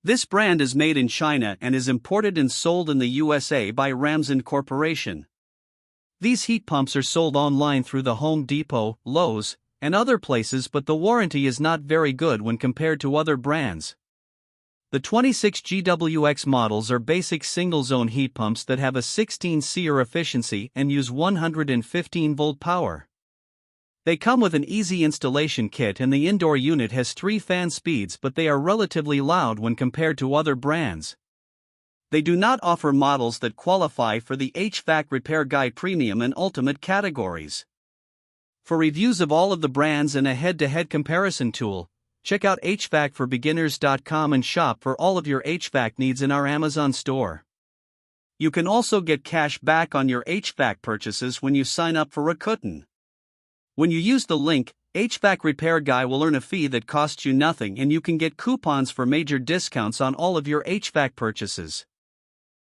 This brand is made in China and is imported and sold in the USA by Ramsden Corporation. These heat pumps are sold online through the Home Depot, Lowe's, and other places, but the warranty is not very good when compared to other brands. The 26 GWX models are basic single-zone heat pumps that have a 16 SEER efficiency and use 115-volt power. They come with an easy installation kit, and the indoor unit has 3 fan speeds, but they are relatively loud when compared to other brands. They do not offer models that qualify for the HvacRepairGuy Premium and Ultimate categories. For reviews of all of the brands and a head-to-head comparison tool, check out HvacForBeginners.com and shop for all of your HVAC needs in our Amazon store. You can also get cash back on your HVAC purchases when you sign up for Rakuten. When you use the link, HvacRepairGuy will earn a fee that costs you nothing, and you can get coupons for major discounts on all of your HVAC purchases.